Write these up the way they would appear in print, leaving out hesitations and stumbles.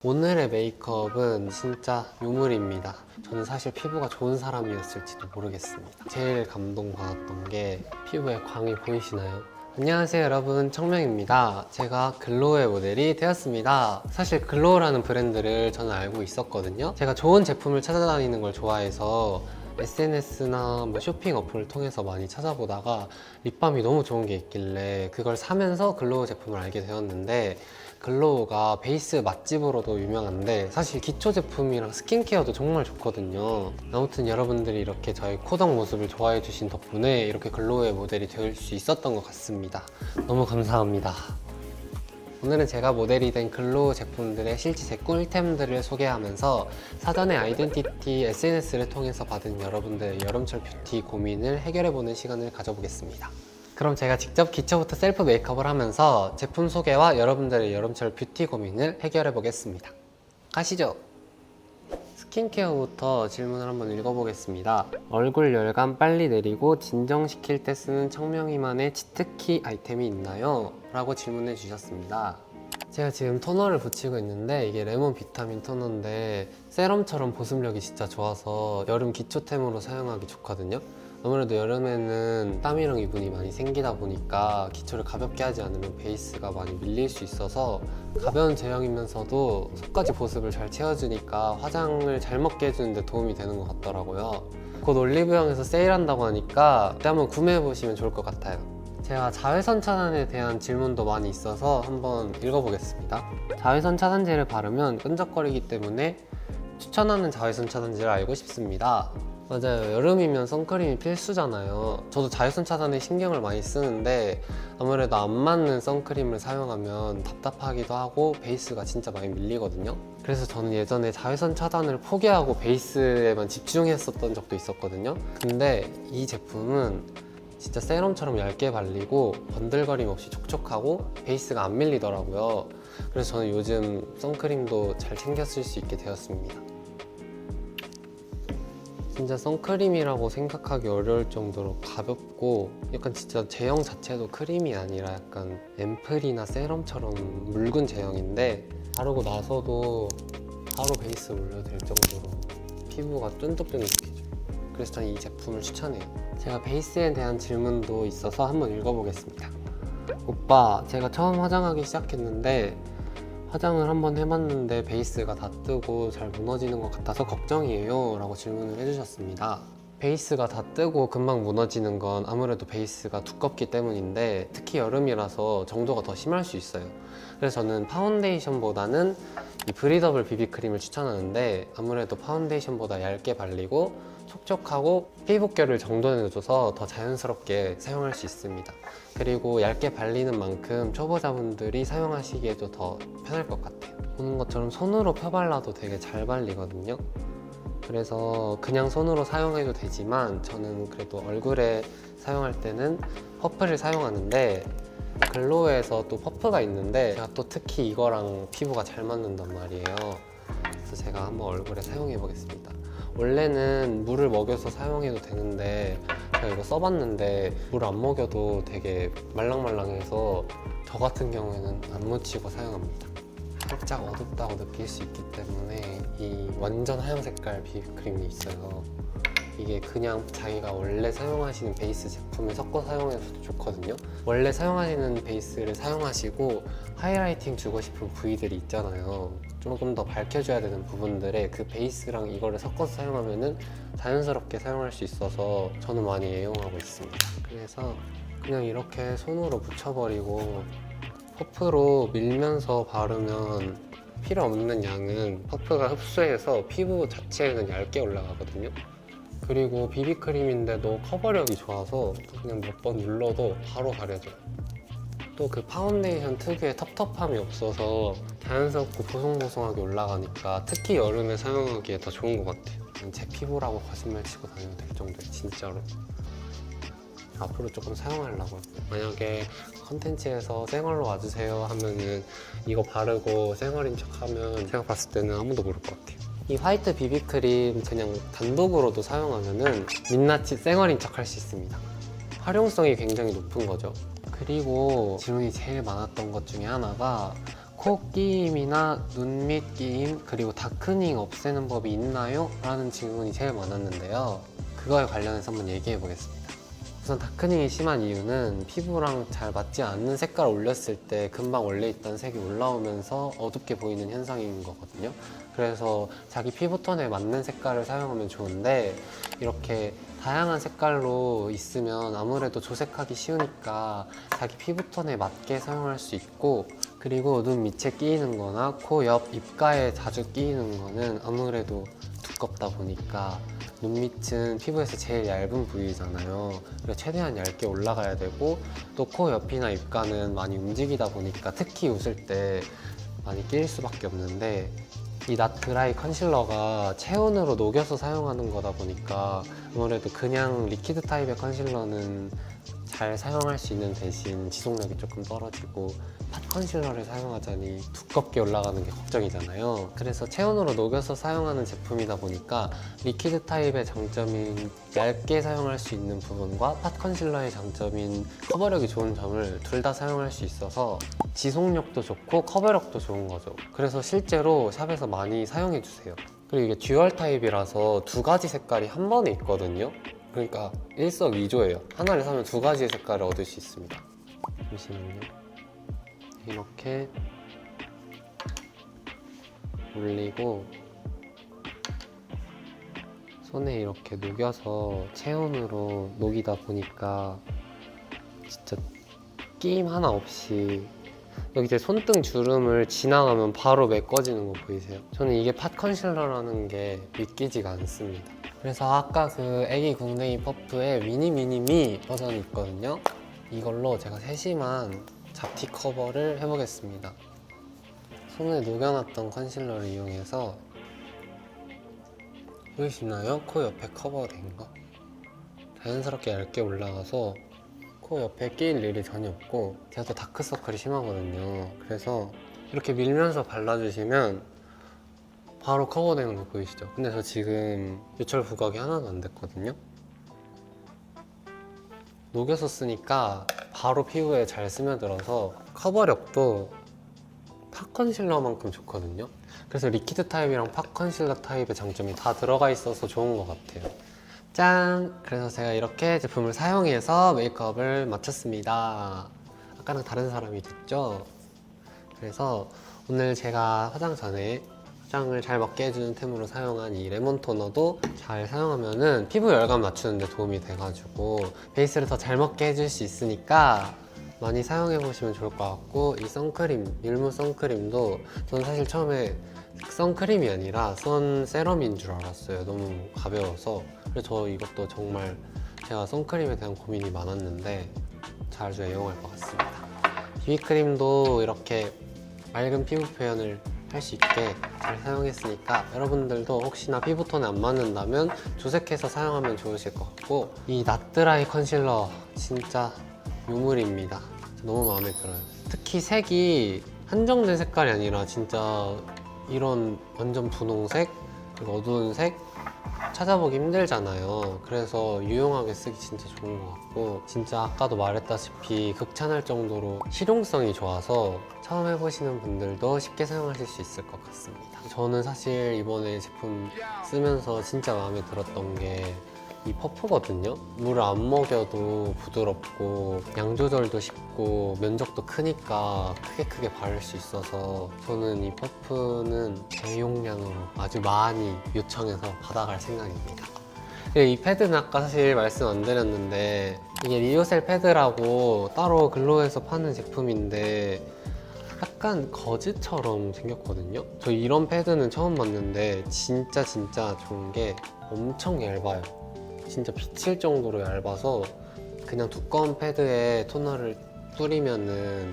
오늘의 메이크업은 진짜 유물입니다. 저는 사실 피부가 좋은 사람이었을지도 모르겠습니다. 제일 감동받았던 게 피부에 광이 보이시나요? 안녕하세요 여러분, 청명입니다. 제가 글로우의 모델이 되었습니다. 사실 글로우라는 브랜드를 저는 알고 있었거든요. 제가 좋은 제품을 찾아다니는 걸 좋아해서 SNS나 쇼핑 어플을 통해서 많이 찾아보다가 립밤이 너무 좋은 게 있길래 그걸 사면서 글로우 제품을 알게 되었는데, 글로우가 베이스 맛집으로도 유명한데 사실 기초 제품이랑 스킨케어도 정말 좋거든요. 아무튼 여러분들이 이렇게 저의 코덕 모습을 좋아해 주신 덕분에 이렇게 글로우의 모델이 될 수 있었던 것 같습니다. 너무 감사합니다. 오늘은 제가 모델이 된 글로우 제품들의 실제 제 꿀템들을 소개하면서 사전에 아이덴티티 SNS를 통해서 받은 여러분들의 여름철 뷰티 고민을 해결해보는 시간을 가져보겠습니다. 그럼 제가 직접 기초부터 셀프 메이크업을 하면서 제품 소개와 여러분들의 여름철 뷰티 고민을 해결해 보겠습니다. 가시죠! 스킨케어부터 질문을 한번 읽어보겠습니다. 얼굴 열감 빨리 내리고 진정시킬 때 쓰는 청명이만의 치트키 아이템이 있나요? 라고 질문해 주셨습니다. 제가 지금 토너를 붙이고 있는데 이게 레몬 비타민 토너인데 세럼처럼 보습력이 진짜 좋아서 여름 기초템으로 사용하기 좋거든요. 아무래도 여름에는 땀이랑 유분이 많이 생기다 보니까 기초를 가볍게 하지 않으면 베이스가 많이 밀릴 수 있어서 가벼운 제형이면서도 속까지 보습을 잘 채워주니까 화장을 잘 먹게 해주는데 도움이 되는 것 같더라고요. 곧 올리브영에서 세일한다고 하니까 그때 한번 구매해보시면 좋을 것 같아요. 제가 자외선 차단에 대한 질문도 많이 있어서 한번 읽어보겠습니다. 자외선 차단제를 바르면 끈적거리기 때문에 추천하는 자외선 차단제를 알고 싶습니다. 맞아요. 여름이면 선크림이 필수잖아요. 저도 자외선 차단에 신경을 많이 쓰는데 아무래도 안 맞는 선크림을 사용하면 답답하기도 하고 베이스가 진짜 많이 밀리거든요. 그래서 저는 예전에 자외선 차단을 포기하고 베이스에만 집중했었던 적도 있었거든요. 근데 이 제품은 진짜 세럼처럼 얇게 발리고 번들거림 없이 촉촉하고 베이스가 안 밀리더라고요. 그래서 저는 요즘 선크림도 잘 챙겨 쓸 수 있게 되었습니다. 진짜 선크림이라고 생각하기 어려울 정도로 가볍고 약간 진짜 제형 자체도 크림이 아니라 약간 앰플이나 세럼처럼 묽은 제형인데 바르고 나서도 바로 베이스 올려도 될 정도로 피부가 쫀득쫀득해져요. 그래서 저는 이 제품을 추천해요. 제가 베이스에 대한 질문도 있어서 한번 읽어보겠습니다. 오빠, 제가 처음 화장하기 시작했는데 화장을 한번 해봤는데 베이스가 다 뜨고 잘 무너지는 것 같아서 걱정이에요 라고 질문을 해주셨습니다. 베이스가 다 뜨고 금방 무너지는 건 아무래도 베이스가 두껍기 때문인데 특히 여름이라서 정도가 더 심할 수 있어요. 그래서 저는 파운데이션보다는 이 브리더블 비비크림을 추천하는데 아무래도 파운데이션보다 얇게 발리고 촉촉하고 피부결을 정돈해줘서 더 자연스럽게 사용할 수 있습니다. 그리고 얇게 발리는 만큼 초보자분들이 사용하시기에도 더 편할 것 같아요. 보는 것처럼 손으로 펴발라도 되게 잘 발리거든요. 그래서 그냥 손으로 사용해도 되지만 저는 그래도 얼굴에 사용할 때는 퍼프를 사용하는데 글로우에서 또 퍼프가 있는데 제가 또 특히 이거랑 피부가 잘 맞는단 말이에요. 그래서 제가 한번 얼굴에 사용해 보겠습니다. 원래는 물을 먹여서 사용해도 되는데 제가 이거 써봤는데 물 안 먹여도 되게 말랑말랑해서 저 같은 경우에는 안 묻히고 사용합니다. 살짝 어둡다고 느낄 수 있기 때문에 이 완전 하얀 색깔 비비크림이 있어요. 이게 그냥 자기가 원래 사용하시는 베이스 제품을 섞어 사용해도 좋거든요. 원래 사용하시는 베이스를 사용하시고 하이라이팅 주고 싶은 부위들이 있잖아요. 조금 더 밝혀줘야 되는 부분들에 그 베이스랑 이거를 섞어서 사용하면은 자연스럽게 사용할 수 있어서 저는 많이 애용하고 있습니다. 그래서 그냥 이렇게 손으로 묻혀버리고 퍼프로 밀면서 바르면 필요 없는 양은 퍼프가 흡수해서 피부 자체는 얇게 올라가거든요. 그리고 비비크림인데도 커버력이 좋아서 그냥 몇 번 눌러도 바로 가려져요. 또 그 파운데이션 특유의 텁텁함이 없어서 자연스럽고 보송보송하게 올라가니까 특히 여름에 사용하기에 더 좋은 것 같아요. 제 피부라고 거짓말 치고 다녀도 될 정도예요, 진짜로. 앞으로 조금 사용하려고요. 만약에 컨텐츠에서 쌩얼로 와주세요 하면은 이거 바르고 쌩얼인 척 하면 제가 봤을 때는 아무도 모를 것 같아요. 이 화이트 비비크림 그냥 단독으로도 사용하면은 민낯이 쌩얼인 척 할 수 있습니다. 활용성이 굉장히 높은 거죠. 그리고 질문이 제일 많았던 것 중에 하나가 코 끼임이나 눈 밑 끼임 그리고 다크닝 없애는 법이 있나요? 라는 질문이 제일 많았는데요. 그거에 관련해서 한번 얘기해 보겠습니다. 우선 다크닝이 심한 이유는 피부랑 잘 맞지 않는 색깔을 올렸을 때 금방 원래 있던 색이 올라오면서 어둡게 보이는 현상인 거거든요. 그래서 자기 피부톤에 맞는 색깔을 사용하면 좋은데 이렇게 다양한 색깔로 있으면 아무래도 조색하기 쉬우니까 자기 피부톤에 맞게 사용할 수 있고, 그리고 눈 밑에 끼이는 거나 코 옆 입가에 자주 끼이는 거는 아무래도 두껍다 보니까 눈 밑은 피부에서 제일 얇은 부위잖아요. 그래서 최대한 얇게 올라가야 되고, 또 코 옆이나 입가는 많이 움직이다 보니까 특히 웃을 때 많이 끼일 수밖에 없는데, 이 낫 드라이 컨실러가 체온으로 녹여서 사용하는 거다 보니까 아무래도 그냥 리퀴드 타입의 컨실러는 잘 사용할 수 있는 대신 지속력이 조금 떨어지고, 팟 컨실러를 사용하자니 두껍게 올라가는 게 걱정이잖아요. 그래서 체온으로 녹여서 사용하는 제품이다 보니까 리퀴드 타입의 장점인 얇게 사용할 수 있는 부분과 팟 컨실러의 장점인 커버력이 좋은 점을 둘 다 사용할 수 있어서 지속력도 좋고 커버력도 좋은 거죠. 그래서 실제로 샵에서 많이 사용해 주세요. 그리고 이게 듀얼 타입이라서 두 가지 색깔이 한 번에 있거든요. 그러니까 일석이조예요. 하나를 사면 두 가지의 색깔을 얻을 수 있습니다. 잠시만요. 이렇게 올리고 손에 이렇게 녹여서 체온으로 녹이다 보니까 진짜 끼임 하나 없이, 여기 이제 손등 주름을 지나가면 바로 메꿔지는 거 보이세요? 저는 이게 팟 컨실러라는 게 믿기지가 않습니다. 그래서 아까 그 애기 궁뎅이 퍼프의 미니 버전이 있거든요. 이걸로 제가 세심한 잡티 커버를 해보겠습니다. 손에 녹여놨던 컨실러를 이용해서, 보이시나요? 코 옆에 커버된 거 자연스럽게 얇게 올라가서 코 옆에 끼일 일이 전혀 없고, 제가 또 다크서클이 심하거든요. 그래서 이렇게 밀면서 발라주시면 바로 커버되는 거 보이시죠? 근데 저 지금 요철 부각이 하나도 안 됐거든요. 녹여서 쓰니까 바로 피부에 잘 스며들어서 커버력도 팟 컨실러만큼 좋거든요. 그래서 리퀴드 타입이랑 팟 컨실러 타입의 장점이 다 들어가 있어서 좋은 것 같아요. 짠! 그래서 제가 이렇게 제품을 사용해서 메이크업을 마쳤습니다. 아까랑 다른 사람이 됐죠? 그래서 오늘 제가 화장 전에 화장을 잘 먹게 해주는 템으로 사용한 이 레몬 토너도 잘 사용하면은 피부 열감 맞추는 데 도움이 돼가지고 베이스를 더 잘 먹게 해줄 수 있으니까 많이 사용해 보시면 좋을 것 같고, 이 선크림, 밀무 선크림도 저는 사실 처음에 선크림이 아니라 선 세럼인 줄 알았어요. 너무 가벼워서. 그래서 저 이것도 정말 제가 선크림에 대한 고민이 많았는데 잘 애용할 것 같습니다. 비비크림도 이렇게 맑은 피부 표현을 할 수 있게 잘 사용했으니까 여러분들도 혹시나 피부톤에 안 맞는다면 조색해서 사용하면 좋으실 것 같고, 이 낫드라이 컨실러 진짜 유물입니다. 너무 마음에 들어요. 특히 색이 한정된 색깔이 아니라 진짜 이런 완전 분홍색 그리고 어두운 색 찾아보기 힘들잖아요. 그래서 유용하게 쓰기 진짜 좋은 것 같고, 진짜 아까도 말했다시피 극찬할 정도로 실용성이 좋아서 처음 해보시는 분들도 쉽게 사용하실 수 있을 것 같습니다. 저는 사실 이번에 제품 쓰면서 진짜 마음에 들었던 게 이 퍼프거든요. 물을 안 먹여도 부드럽고 양 조절도 쉽고 면적도 크니까 크게 바를 수 있어서 저는 이 퍼프는 대용량으로 아주 많이 요청해서 받아갈 생각입니다. 이 패드는 아까 사실 말씀 안 드렸는데 이게 리오셀 패드라고 따로 글로에서 파는 제품인데 약간 거즈처럼 생겼거든요. 저 이런 패드는 처음 봤는데 진짜 좋은 게 엄청 얇아요. 진짜 비칠 정도로 얇아서 그냥 두꺼운 패드에 토너를 뿌리면은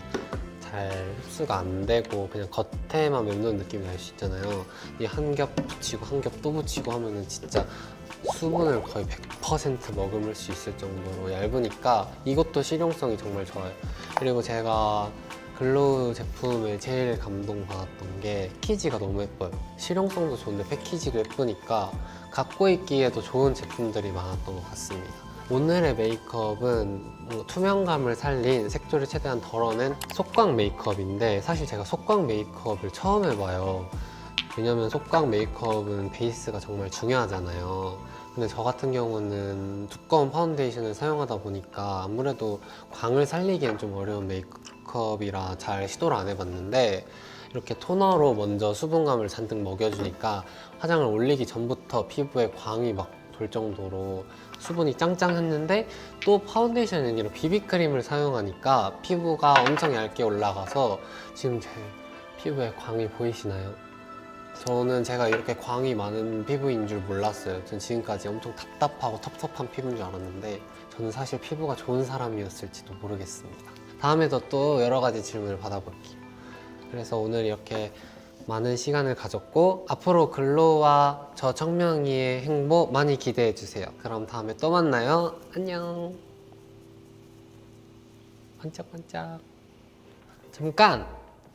잘 흡수가 안 되고 그냥 겉에만 맴도는 느낌이 날 수 있잖아요. 이 한 겹 붙이고 한 겹 또 붙이고 하면은 진짜 수분을 거의 100% 머금을 수 있을 정도로 얇으니까 이것도 실용성이 정말 좋아요. 그리고 제가 글로우 제품에 제일 감동받았던 게 패키지가 너무 예뻐요. 실용성도 좋은데 패키지도 예쁘니까 갖고 있기에도 좋은 제품들이 많았던 것 같습니다. 오늘의 메이크업은 투명감을 살린 색조를 최대한 덜어낸 속광 메이크업인데 사실 제가 속광 메이크업을 처음 해봐요. 왜냐면 속광 메이크업은 베이스가 정말 중요하잖아요. 근데 저 같은 경우는 두꺼운 파운데이션을 사용하다 보니까 아무래도 광을 살리기엔 좀 어려운 메이크업이라 잘 시도를 안 해봤는데 이렇게 토너로 먼저 수분감을 잔뜩 먹여주니까 화장을 올리기 전부터 피부에 광이 막 돌 정도로 수분이 짱짱했는데 또 파운데이션이 아니라 비비크림을 사용하니까 피부가 엄청 얇게 올라가서 지금 제 피부에 광이 보이시나요? 저는 제가 이렇게 광이 많은 피부인 줄 몰랐어요. 전 지금까지 엄청 답답하고 텁텁한 피부인 줄 알았는데 저는 사실 피부가 좋은 사람이었을지도 모르겠습니다. 다음에도 또 여러 가지 질문을 받아볼게요. 그래서 오늘 이렇게 많은 시간을 가졌고 앞으로 글로와 저 청명이의 행보 많이 기대해 주세요. 그럼 다음에 또 만나요. 안녕. 반짝반짝. 잠깐!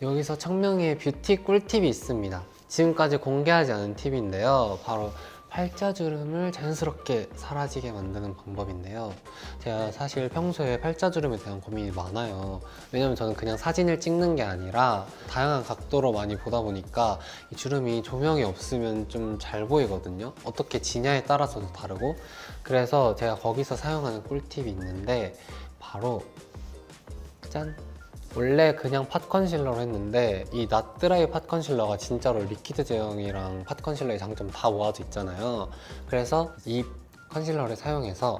여기서 청명이의 뷰티 꿀팁이 있습니다. 지금까지 공개하지 않은 팁인데요. 바로 팔자주름을 자연스럽게 사라지게 만드는 방법인데요. 제가 사실 평소에 팔자주름에 대한 고민이 많아요. 왜냐면 저는 그냥 사진을 찍는 게 아니라 다양한 각도로 많이 보다 보니까 이 주름이 조명이 없으면 좀 잘 보이거든요. 어떻게 지냐에 따라서도 다르고. 그래서 제가 거기서 사용하는 꿀팁이 있는데 바로 짠! 원래 그냥 팟 컨실러로 했는데 이 낫드라이 팟 컨실러가 진짜로 리퀴드 제형이랑 팟 컨실러의 장점 다 모아져 있잖아요. 그래서 이 컨실러를 사용해서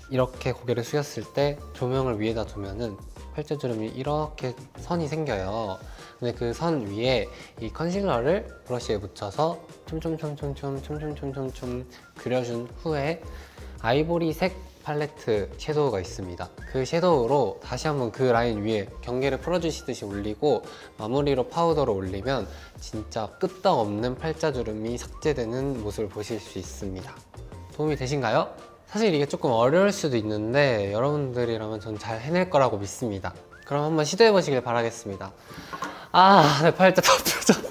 이렇게 고개를 숙였을 때 조명을 위에다 두면은 팔자주름이 이렇게 선이 생겨요. 근데 그 선 위에 이 컨실러를 브러쉬에 묻혀서 촘촘촘촘촘 그려준 후에 아이보리색 팔레트 섀도우가 있습니다. 그 섀도우로 다시 한번 그 라인 위에 경계를 풀어주시듯이 올리고 마무리로 파우더를 올리면 진짜 끄떡없는 팔자주름이 삭제되는 모습을 보실 수 있습니다. 도움이 되신가요? 사실 이게 조금 어려울 수도 있는데 여러분들이라면 전 잘 해낼 거라고 믿습니다. 그럼 한번 시도해 보시길 바라겠습니다. 내 팔자 덮여져.